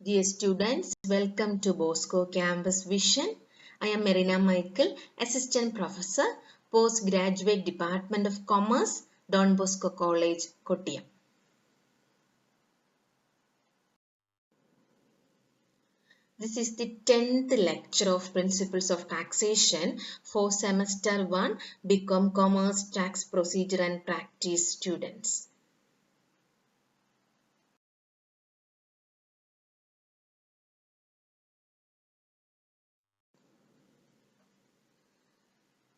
Dear students, welcome to Bosco Campus Vision. I am Marina Michael, Assistant Professor, Postgraduate Department of Commerce, Don Bosco College, Kottayam. This is the 10th lecture of Principles of Taxation for Semester 1, BCom Commerce Tax Procedure and Practice students.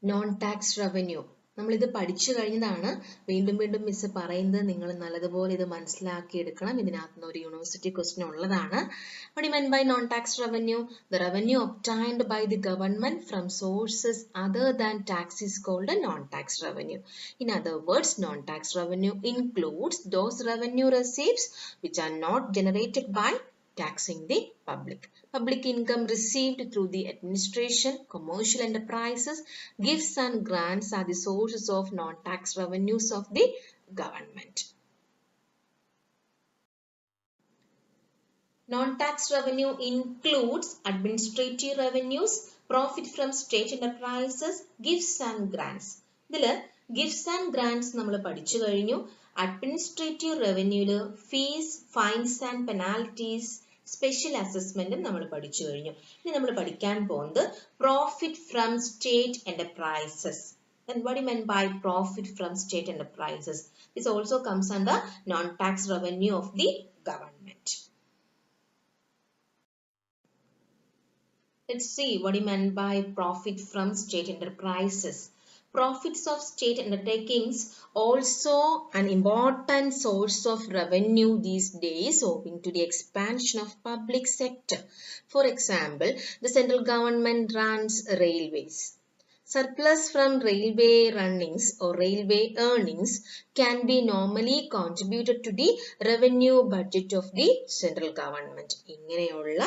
Non-tax revenue. നമ്മളിത് പഠിച്ചു കഴിഞ്ഞതാണ്. വീണ്ടും miss പറയുന്നത് നിങ്ങൾ നല്ലതുപോലെ ഇത് മനസ്സിലാക്കിയെടുക്കണം. ഇതിനകത്ത് ഒരു യൂണിവേഴ്സിറ്റി ക്വസ്റ്റ്യൻ ഉള്ളതാണ്. What do you mean by non-tax revenue? The revenue obtained by the government from sources other than tax is called a non-tax revenue. In other words, non-tax revenue includes those revenue receipts which are not generated by taxing the public. Public income received through the administration, commercial enterprises, gifts and grants are the sources of non-tax revenues of the government. Non-tax revenue includes administrative revenues, profit from state enterprises, gifts and grants. ഇതില് gifts and grants നമ്മൾ പഠിച്ചു കഴിഞ്ഞു. Administrative revenue fees, fines and penalties, special അസസ്മെന്റും നമ്മൾ പഠിച്ചു കഴിഞ്ഞു. ഇനി നമ്മൾ പഠിക്കാൻ പോകുന്നത് profit from state enterprises. Then what do you mean by profit from state enterprises? This also comes under non-tax revenue of the government. Let's see what do you mean by profit from state enterprises. Profits of state undertakings also an important source of revenue these days owing to the expansion of public sector. For example, the central government runs railways. Surplus from railway runnings or railway earnings can be normally contributed to the revenue budget of the central government. ഇങ്ങനെയുള്ള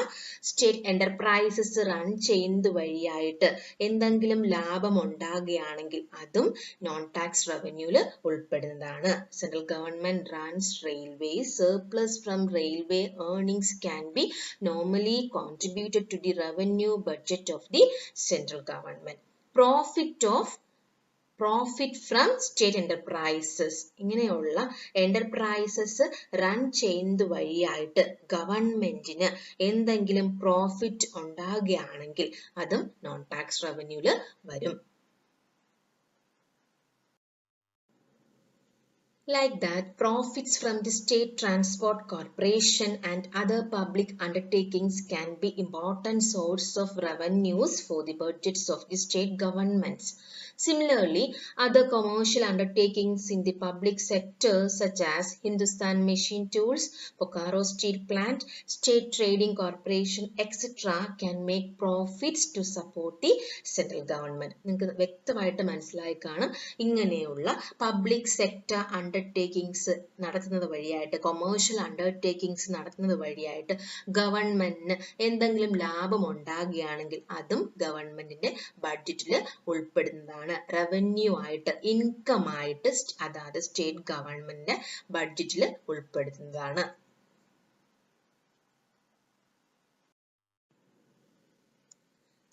state enterprises run ചെയ്യുന്നത് വഴിയായിട്ട് എന്തെങ്കിലും ലാഭം ഉണ്ടാകുകയാണെങ്കിൽ അതും non tax റവന്യൂല് ഉൾപ്പെടുന്നതാണ്. Central government runs railway. Surplus from railway earnings can be normally contributed to the revenue budget of the central government. Profit from state enterprises. ഇങ്ങനെയുള്ള enterprises run ചെയ്യുന്നത് വഴിയായിട്ട് ഗവൺമെന്റിന് എന്തെങ്കിലും പ്രോഫിറ്റ് ഉണ്ടാകുകയാണെങ്കിൽ അതും നോൺ ടാക്സ് റവന്യൂല് വരും. Like that, profits from the State Transport Corporation and other public undertakings can be important source of revenues for the budgets of the state governments. Similarly, other commercial undertakings in the public sector such as Hindustan Machine Tools, Bokaro Steel Plant, State Trading Corporation, etc. can make profits to support the central government. നിങ്ങൾക്ക് വ്യക്തമായിട്ട് മനസ്സിലായി കാണും. ഇങ്ങനെയുള്ള public sector undertakings നടത്തുന്നത് വഴിയായിട്ട് commercial undertakings നടത്തുന്നത് വഴിയായിട്ട് ഗവൺമെന്റിന് എന്തെങ്കിലും ലാഭം ഉണ്ടാകുകയാണെങ്കിൽ അതും ഗവൺമെന്റിന്റെ ബഡ്ജറ്റിൽ ഉൾപ്പെടുന്നതാണ്. റവന്യൂ ആയിട്ട് ഇൻകം ആയിട്ട് അതായത് സ്റ്റേറ്റ് ഗവൺമെന്റിന്റെ ബഡ്ജറ്റിൽ ഉൾപ്പെടുത്തുന്നതാണ്.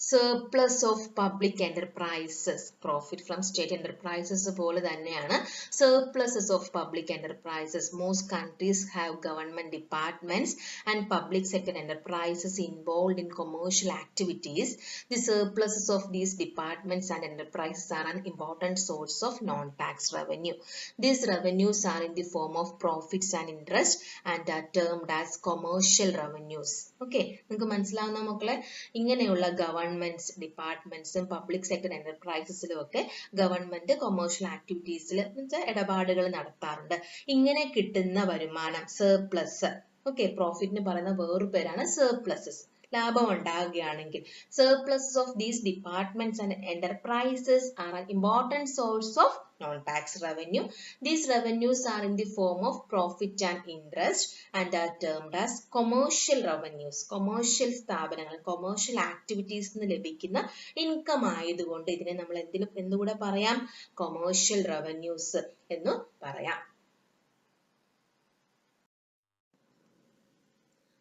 Surplus of public enterprises. Profit from state enterprises പോലെ തന്നെയാണ് surpluses of public enterprises. Most countries have government departments and public sector enterprises involved in commercial activities. The surpluses of these departments and enterprises are an important source of non-tax revenue. These revenues are in the form of profits and interest and are termed as commercial revenues. Okay, നിങ്ങൾക്ക് മനസ്സിലാവുന്ന മക്കളെ? ഇങ്ങനെയുള്ള governments ഡിപ്പാർട്ട്മെന്റ്സും public sector എന്റർപ്രൈസസിലും ഒക്കെ government commercial ആക്ടിവിറ്റീസിൽ ഇടപാടുകൾ നടത്താറുണ്ട്. ഇങ്ങനെ കിട്ടുന്ന വരുമാനം സർപ്ലസ്. ഓക്കെ, പ്രോഫിറ്റിന് പറയുന്ന വേറൊരു പേരാണ് സർപ്ലസസ്. ലാഭം ഉണ്ടാകുകയാണെങ്കിൽ surpluses of these departments and enterprises are an important source of non-tax revenue. These revenues are in the form of profit and interest and are termed as commercial revenues. Commercial സ്ഥാപനങ്ങൾ commercial activities നിന്ന് ലഭിക്കുന്ന income ആയതുകൊണ്ട് ഇതിനെ നമ്മൾ എന്തുകൂടെ പറയാം? commercial revenues എന്ന് പറയാം.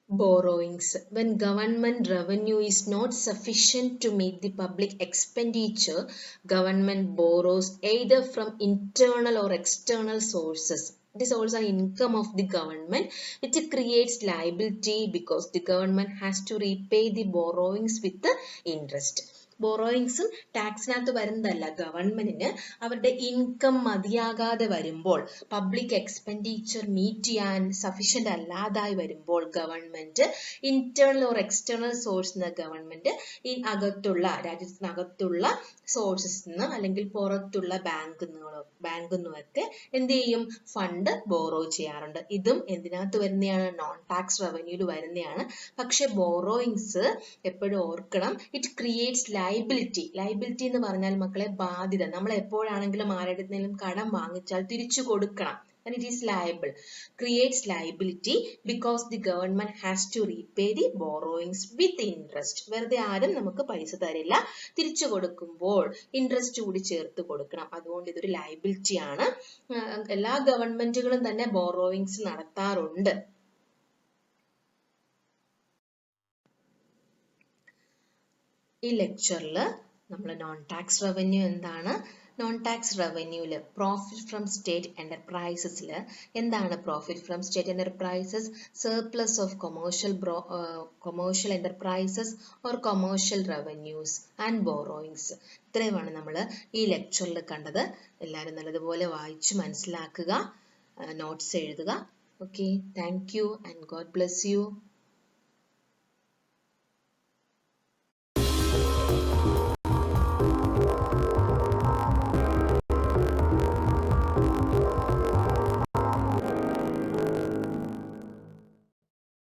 Borrowings. When government revenue is not sufficient to meet the public expenditure, government borrows either from internal or external sources. It is also an income of the government, which creates liability because the government has to repay the borrowings with the interest. ബോറോയിങ്സും ടാക്സിനകത്ത് വരുന്നതല്ല. ഗവൺമെന്റിന് അവരുടെ income മതിയാകാതെ വരുമ്പോൾ, public expenditure meet ചെയ്യാൻ sufficient അല്ലാതായി വരുമ്പോൾ government internal or external source നിന്ന് government ഈ രാജ്യത്തിനകത്തുള്ള sources നിന്ന് അല്ലെങ്കിൽ പുറത്തുള്ള ബാങ്കിൽ നിന്നൊക്കെ എന്ത് ചെയ്യും, ഫണ്ട് ബോറോ ചെയ്യാറുണ്ട്. ഇതും എന്തിനകത്ത് വരുന്നതാണ്, നോൺ ടാക്സ് റവന്യൂല് വരുന്നതാണ്. പക്ഷെ ബോറോയിങ്സ് എപ്പോഴും ഓർക്കണം, ഇറ്റ് ക്രിയേറ്റ്സ് ലൈബിലിറ്റി എന്ന് പറഞ്ഞാൽ മക്കളെ ബാധ്യത. നമ്മൾ എപ്പോഴാണെങ്കിലും ആരുടെയും കടം വാങ്ങിച്ചാൽ തിരിച്ചു കൊടുക്കണം. And it is liable. Creates liability because the government has to repay the borrowings with interest. വെറുതെ ആരും നമുക്ക് പൈസ തരില്ല, തിരിച്ചു കൊടുക്കുമ്പോൾ ഇൻട്രസ്റ്റ് കൂടി ചേർത്ത് കൊടുക്കണം. അതുകൊണ്ട് ഇതൊരു ലൈബിലിറ്റി ആണ്. എല്ലാ ഗവൺമെന്റുകളും തന്നെ ബോറോയിങ്സ് നടത്താറുണ്ട്. ഈ ലെക്ചറിൽ നമ്മൾ നോൺ ടാക്സ് റവന്യൂ എന്താണ്, നോൺ ടാക്സ് റവന്യൂല് പ്രോഫിറ്റ് ഫ്രം സ്റ്റേറ്റ് എന്റർപ്രൈസസിൽ എന്താണ് profit from state enterprises, surplus of commercial enterprises or commercial revenues and borrowings. ഇത്രയുമാണ് നമ്മൾ ഈ ലെക്ചറിൽ കണ്ടത്. എല്ലാവരും നല്ലതുപോലെ വായിച്ചു മനസ്സിലാക്കുക, നോട്ട്സ് എഴുതുക. Okay, thank you and God bless you.